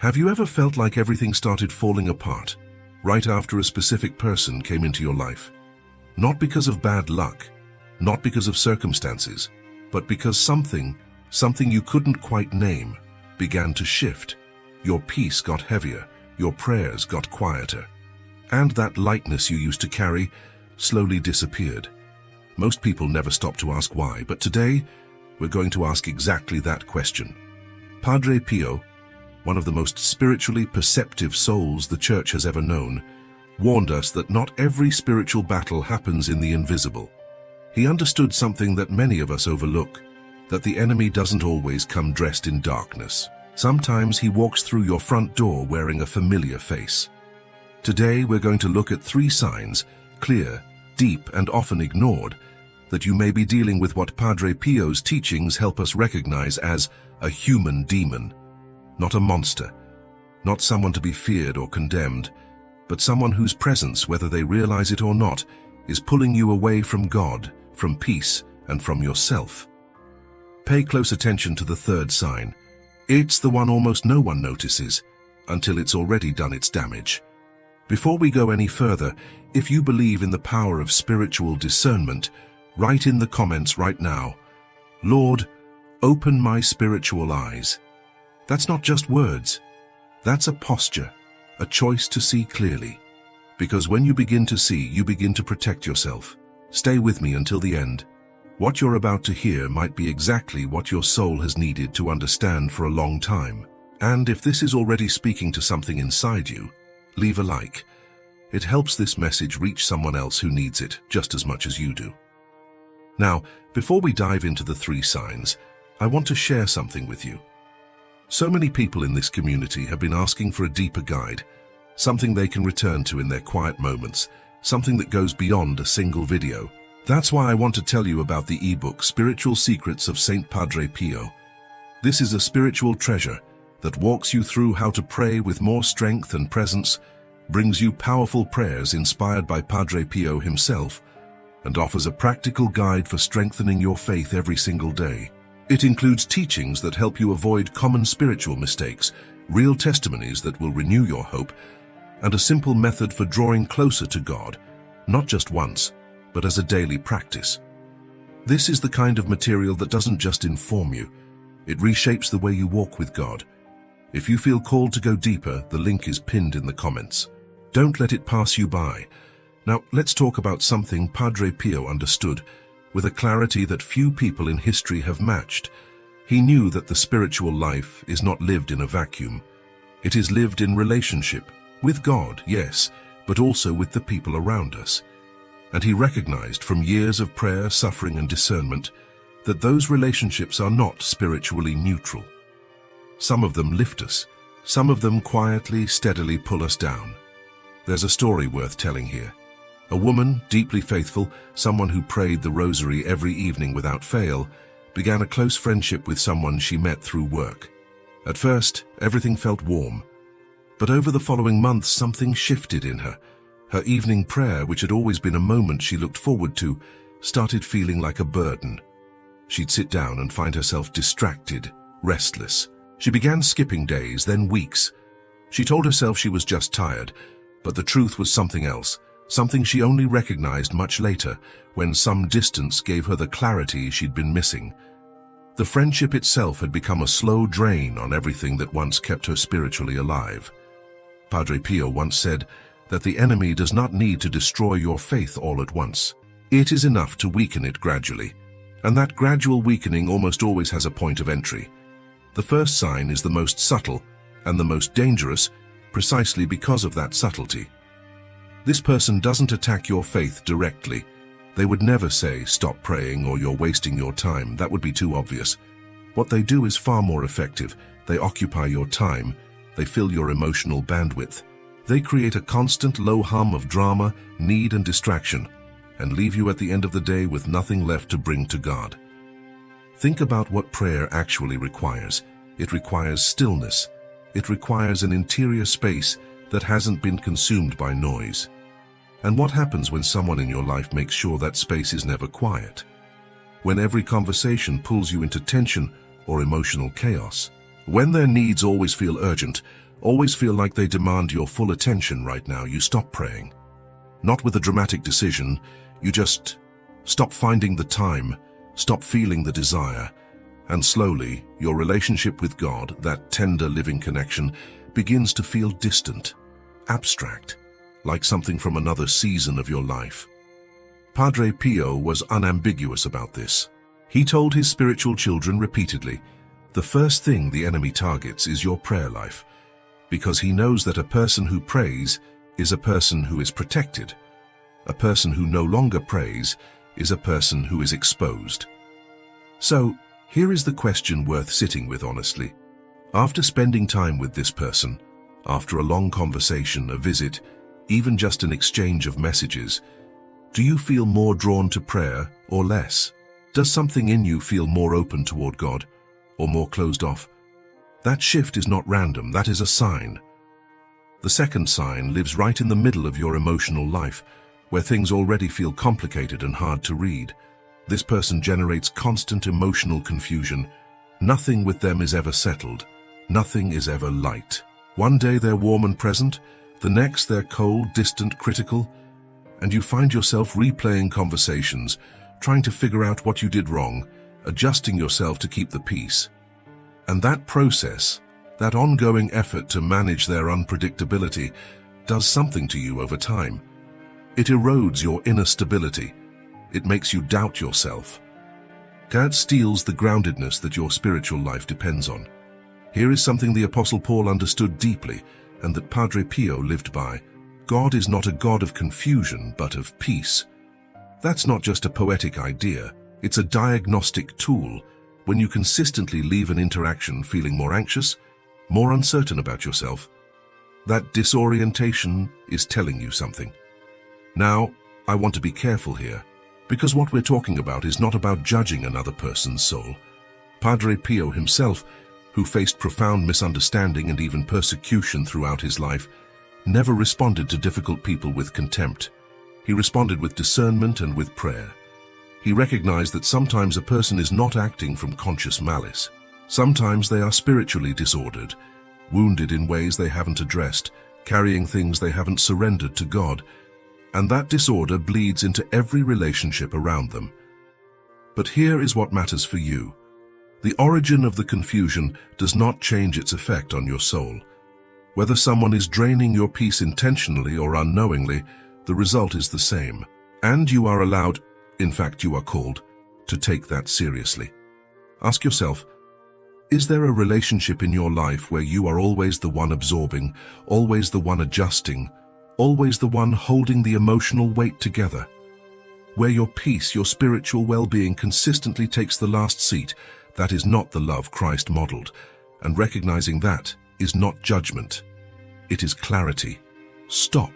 Have you ever felt like everything started falling apart right after a specific person came into your life? Not because of bad luck, not because of circumstances, but because something you couldn't quite name, began to shift. Your peace got heavier, your prayers got quieter, and that lightness you used to carry slowly disappeared. Most people never stop to ask why, but today we're going to ask exactly that question. Padre Pio, one of the most spiritually perceptive souls the Church has ever known, warned us that not every spiritual battle happens in the invisible. He understood something that many of us overlook, that the enemy doesn't always come dressed in darkness. Sometimes he walks through your front door wearing a familiar face. Today we're going to look at 3 signs, clear, deep, and often ignored, that you may be dealing with what Padre Pio's teachings help us recognize as a human demon. Not a monster, not someone to be feared or condemned, but someone whose presence, whether they realize it or not, is pulling you away from God, from peace, and from yourself. Pay close attention to the 3rd sign. It's the one almost no one notices, until it's already done its damage. Before we go any further, if you believe in the power of spiritual discernment, write in the comments right now, "Lord, open my spiritual eyes." That's not just words. That's a posture, a choice to see clearly. Because when you begin to see, you begin to protect yourself. Stay with me until the end. What you're about to hear might be exactly what your soul has needed to understand for a long time. And if this is already speaking to something inside you, leave a like. It helps this message reach someone else who needs it just as much as you do. Now, before we dive into the 3 signs, I want to share something with you. So many people in this community have been asking for a deeper guide, something they can return to in their quiet moments, something that goes beyond a single video. That's why I want to tell you about the ebook Spiritual Secrets of Saint Padre Pio. This is a spiritual treasure that walks you through how to pray with more strength and presence, brings you powerful prayers inspired by Padre Pio himself, and offers a practical guide for strengthening your faith every single day. It includes teachings that help you avoid common spiritual mistakes, real testimonies that will renew your hope, and a simple method for drawing closer to God, not just once, but as a daily practice. This is the kind of material that doesn't just inform you, it reshapes the way you walk with God. If you feel called to go deeper, the link is pinned in the comments. Don't let it pass you by. Now, let's talk about something Padre Pio understood with a clarity that few people in history have matched. He knew that the spiritual life is not lived in a vacuum. It is lived in relationship, with God, yes, but also with the people around us. And he recognized from years of prayer, suffering, and discernment that those relationships are not spiritually neutral. Some of them lift us, some of them quietly, steadily pull us down. There's a story worth telling here. A woman, deeply faithful, someone who prayed the rosary every evening without fail, began a close friendship with someone she met through work. At first, everything felt warm. But over the following months, something shifted in her. Her evening prayer, which had always been a moment she looked forward to, started feeling like a burden. She'd sit down and find herself distracted, restless. She began skipping days, then weeks. She told herself she was just tired, but the truth was something else. Something she only recognized much later, when some distance gave her the clarity she'd been missing. The friendship itself had become a slow drain on everything that once kept her spiritually alive. Padre Pio once said that the enemy does not need to destroy your faith all at once. It is enough to weaken it gradually, and that gradual weakening almost always has a point of entry. The first sign is the most subtle and the most dangerous, precisely because of that subtlety. This person doesn't attack your faith directly. They would never say, "Stop praying," or "You're wasting your time." That would be too obvious. What they do is far more effective. They occupy your time. They fill your emotional bandwidth. They create a constant low hum of drama, need, and distraction, and leave you at the end of the day with nothing left to bring to God. Think about what prayer actually requires. It requires stillness. It requires an interior space that hasn't been consumed by noise. And what happens when someone in your life makes sure that space is never quiet? When every conversation pulls you into tension or emotional chaos? When their needs always feel urgent, always feel like they demand your full attention right now, you stop praying. Not with a dramatic decision, you just stop finding the time, stop feeling the desire, and slowly your relationship with God, that tender living connection, begins to feel distant, abstract, like something from another season of your life. Padre Pio was unambiguous about this. He told his spiritual children repeatedly, the first thing the enemy targets is your prayer life, because he knows that a person who prays is a person who is protected. A person who no longer prays is a person who is exposed. So, here is the question worth sitting with honestly. After spending time with this person, after a long conversation, a visit, even just an exchange of messages, do you feel more drawn to prayer or less? Does something in you feel more open toward God or more closed off? That shift is not random, that is a sign. The second sign lives right in the middle of your emotional life, where things already feel complicated and hard to read. This person generates constant emotional confusion. Nothing with them is ever settled. Nothing is ever light. One day they're warm and present, the next they're cold, distant, critical, and you find yourself replaying conversations, trying to figure out what you did wrong, adjusting yourself to keep the peace. And that process, that ongoing effort to manage their unpredictability, does something to you over time. It erodes your inner stability. It makes you doubt yourself. God steals the groundedness that your spiritual life depends on. Here is something the Apostle Paul understood deeply and that Padre Pio lived by. God is not a God of confusion, but of peace. That's not just a poetic idea. It's a diagnostic tool. When you consistently leave an interaction feeling more anxious, more uncertain about yourself, that disorientation is telling you something. Now, I want to be careful here, because what we're talking about is not about judging another person's soul. Padre Pio himself, who faced profound misunderstanding and even persecution throughout his life, never responded to difficult people with contempt. He responded with discernment and with prayer. He recognized that sometimes a person is not acting from conscious malice. Sometimes they are spiritually disordered, wounded in ways they haven't addressed, carrying things they haven't surrendered to God, and that disorder bleeds into every relationship around them. But here is what matters for you. The origin of the confusion does not change its effect on your soul. Whether someone is draining your peace intentionally or unknowingly, the result is the same. And you are allowed, in fact you are called, to take that seriously. Ask yourself, is there a relationship in your life where you are always the one absorbing, always the one adjusting, always the one holding the emotional weight together? Where your peace, your spiritual well-being consistently takes the last seat, that is not the love Christ modeled, and recognizing that is not judgment. It is clarity. Stop.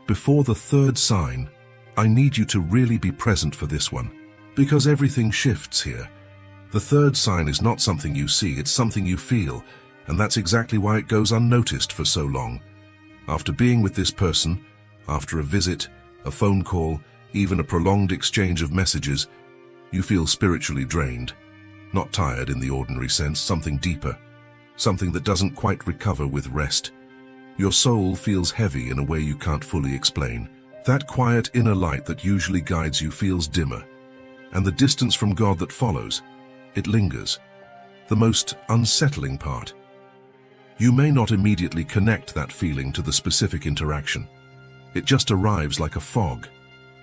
Before the third sign, I need you to really be present for this one, because everything shifts here. The third sign is not something you see, it's something you feel, and that's exactly why it goes unnoticed for so long. After being with this person, after a visit, a phone call, even a prolonged exchange of messages, you feel spiritually drained. Not tired in the ordinary sense, something deeper, something that doesn't quite recover with rest. Your soul feels heavy in a way you can't fully explain. That quiet inner light that usually guides you feels dimmer, and the distance from God that follows, it lingers. The most unsettling part. You may not immediately connect that feeling to the specific interaction. It just arrives like a fog,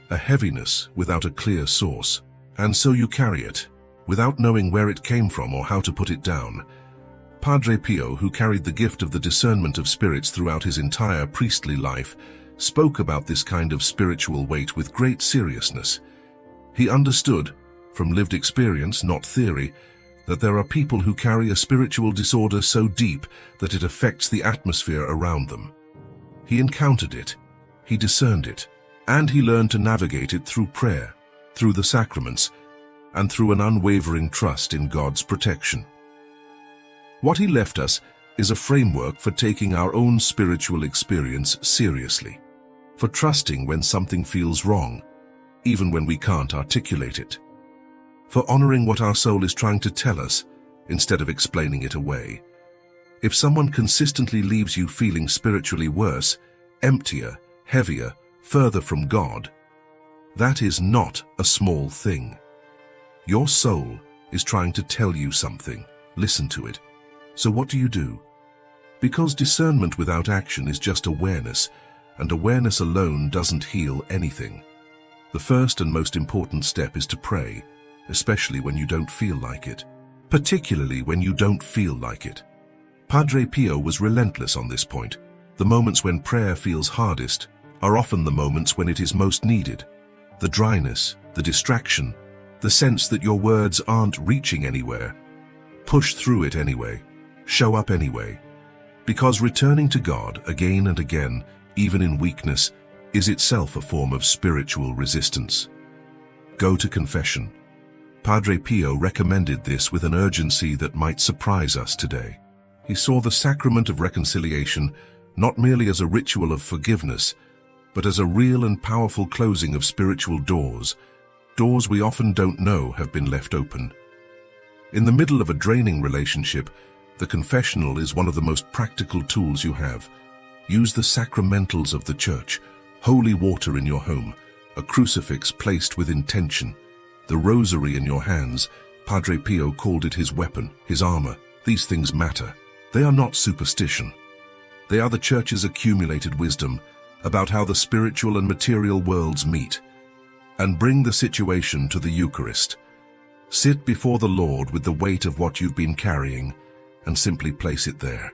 a heaviness without a clear source, and so you carry it, without knowing where it came from or how to put it down. Padre Pio, who carried the gift of the discernment of spirits throughout his entire priestly life, spoke about this kind of spiritual weight with great seriousness. He understood, from lived experience, not theory, that there are people who carry a spiritual disorder so deep that it affects the atmosphere around them. He encountered it, he discerned it, and he learned to navigate it through prayer, through the sacraments, and through an unwavering trust in God's protection. What he left us is a framework for taking our own spiritual experience seriously, for trusting when something feels wrong, even when we can't articulate it, for honoring what our soul is trying to tell us instead of explaining it away. If someone consistently leaves you feeling spiritually worse, emptier, heavier, further from God, that is not a small thing. Your soul is trying to tell you something. Listen to it. So what do? Because discernment without action is just awareness, and awareness alone doesn't heal anything. The first and most important step is to pray, especially when you don't feel like it. Particularly when you don't feel like it. Padre Pio was relentless on this point. The moments when prayer feels hardest are often the moments when it is most needed. The dryness, the distraction, the sense that your words aren't reaching anywhere. Push through it anyway. Show up anyway. Because returning to God again and again, even in weakness, is itself a form of spiritual resistance. Go to confession. Padre Pio recommended this with an urgency that might surprise us today. He saw the sacrament of reconciliation not merely as a ritual of forgiveness, but as a real and powerful closing of spiritual doors we often don't know have been left open. In the middle of a draining relationship, the confessional is one of the most practical tools you have. Use the sacramentals of the Church, holy water in your home, a crucifix placed with intention, the rosary in your hands. Padre Pio called it his weapon, his armor. These things matter. They are not superstition. They are the Church's accumulated wisdom about how the spiritual and material worlds meet. And bring the situation to the Eucharist. Sit before the Lord with the weight of what you've been carrying and simply place it there.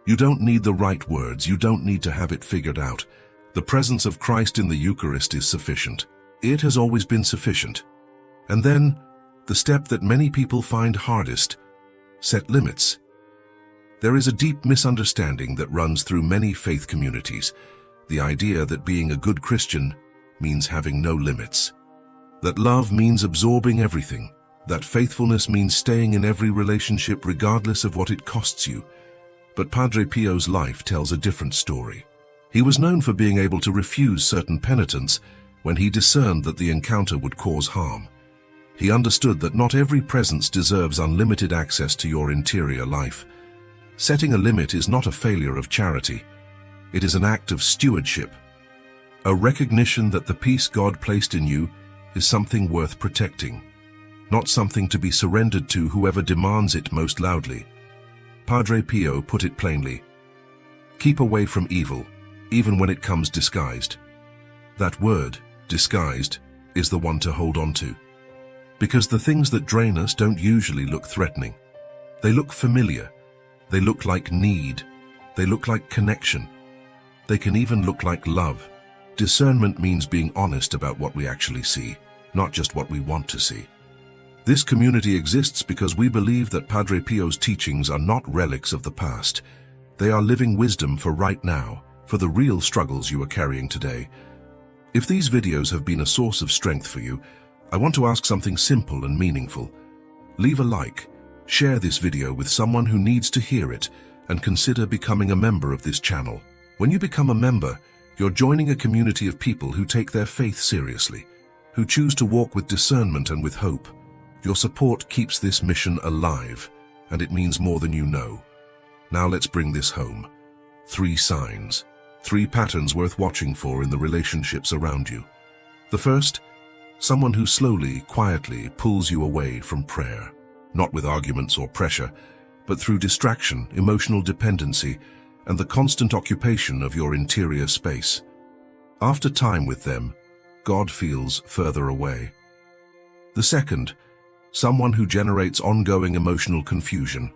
You don't need the right words, you don't need to have it figured out. The presence of Christ in the Eucharist is sufficient. It has always been sufficient. And then, the step that many people find hardest, set limits. There is a deep misunderstanding that runs through many faith communities, the idea that being a good Christian means having no limits. That love means absorbing everything. That faithfulness means staying in every relationship regardless of what it costs you. But Padre Pio's life tells a different story. He was known for being able to refuse certain penitence when he discerned that the encounter would cause harm. He understood that not every presence deserves unlimited access to your interior life. Setting a limit is not a failure of charity. It is an act of stewardship. A recognition that the peace God placed in you is something worth protecting, not something to be surrendered to whoever demands it most loudly. Padre Pio put it plainly. Keep away from evil, even when it comes disguised. That word, disguised, is the one to hold on to. Because the things that drain us don't usually look threatening. They look familiar. They look like need. They look like connection. They can even look like love. Discernment means being honest about what we actually see, not just what we want to see. This community exists because we believe that Padre Pio's teachings are not relics of the past. They are living wisdom for right now, for the real struggles you are carrying today. If these videos have been a source of strength for you, I want to ask something simple and meaningful. Leave a like, share this video with someone who needs to hear it, and consider becoming a member of this channel. When you become a member, you're joining a community of people who take their faith seriously, who choose to walk with discernment and with hope. Your support keeps this mission alive, and it means more than you know. Now let's bring this home. 3 signs, 3 patterns worth watching for in the relationships around you. The first, someone who slowly, quietly pulls you away from prayer, not with arguments or pressure, but through distraction, emotional dependency, and the constant occupation of your interior space. After time with them, God feels further away. The second, someone who generates ongoing emotional confusion,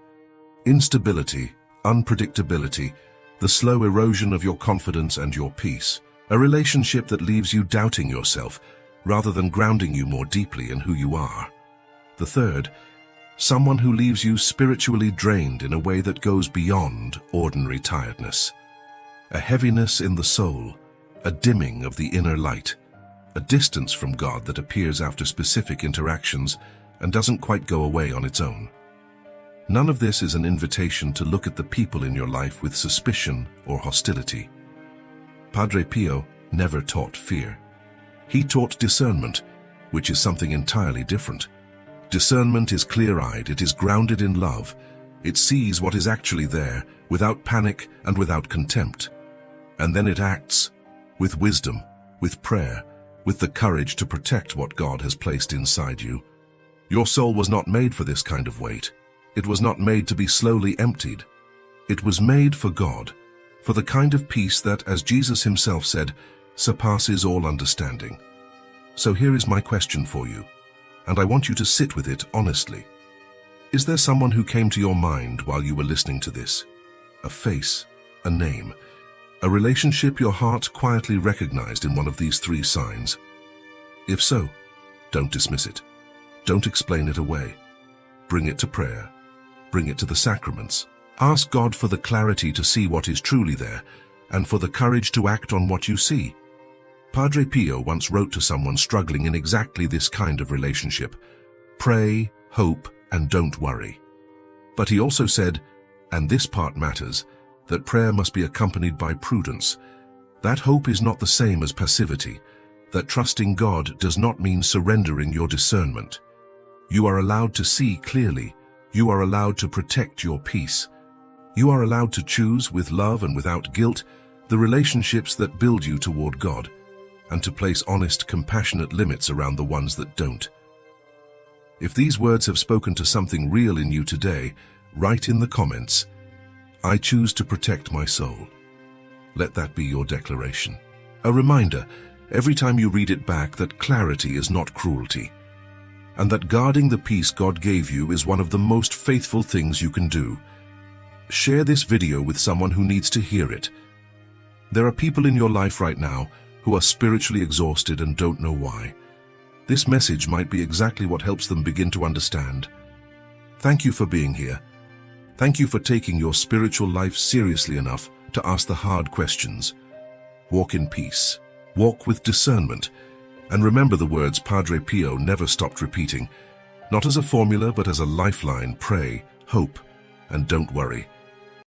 instability, unpredictability, the slow erosion of your confidence and your peace, a relationship that leaves you doubting yourself rather than grounding you more deeply in who you are. The third, someone who leaves you spiritually drained in a way that goes beyond ordinary tiredness. A heaviness in the soul, a dimming of the inner light, a distance from God that appears after specific interactions and doesn't quite go away on its own. None of this is an invitation to look at the people in your life with suspicion or hostility. Padre Pio never taught fear. He taught discernment, which is something entirely different. Discernment is clear-eyed, it is grounded in love, It sees what is actually there, without panic and without contempt. And then it acts, with wisdom, with prayer, with the courage to protect what God has placed inside you. Your soul was not made for this kind of weight. It was not made to be slowly emptied. It was made for God, for the kind of peace that, as Jesus himself said, surpasses all understanding. So here is my question for you, and I want you to sit with it honestly. Is there someone who came to your mind while you were listening to this? A face, a name, a relationship your heart quietly recognized in one of these three signs? If so, don't dismiss it. Don't explain it away. Bring it to prayer. Bring it to the sacraments. Ask God for the clarity to see what is truly there, and for the courage to act on what you see. Padre Pio once wrote to someone struggling in exactly this kind of relationship: pray, hope, and don't worry. But he also said, and this part matters, that prayer must be accompanied by prudence. That hope is not the same as passivity. That trusting God does not mean surrendering your discernment. You are allowed to see clearly. You are allowed to protect your peace. You are allowed to choose, with love and without guilt, the relationships that build you toward God, and to place honest, compassionate limits around the ones that don't. If these words have spoken to something real in you today, write in the comments, "I choose to protect my soul." Let that be your declaration. A reminder, every time you read it back, that clarity is not cruelty, and that guarding the peace God gave you is one of the most faithful things you can do. Share this video with someone who needs to hear it. There are people in your life right now who are spiritually exhausted and don't know why. This message might be exactly what helps them begin to understand. Thank you for being here. Thank you for taking your spiritual life seriously enough to ask the hard questions. Walk in peace. Walk with discernment. And remember the words Padre Pio never stopped repeating, not as a formula but as a lifeline: pray, hope, and don't worry.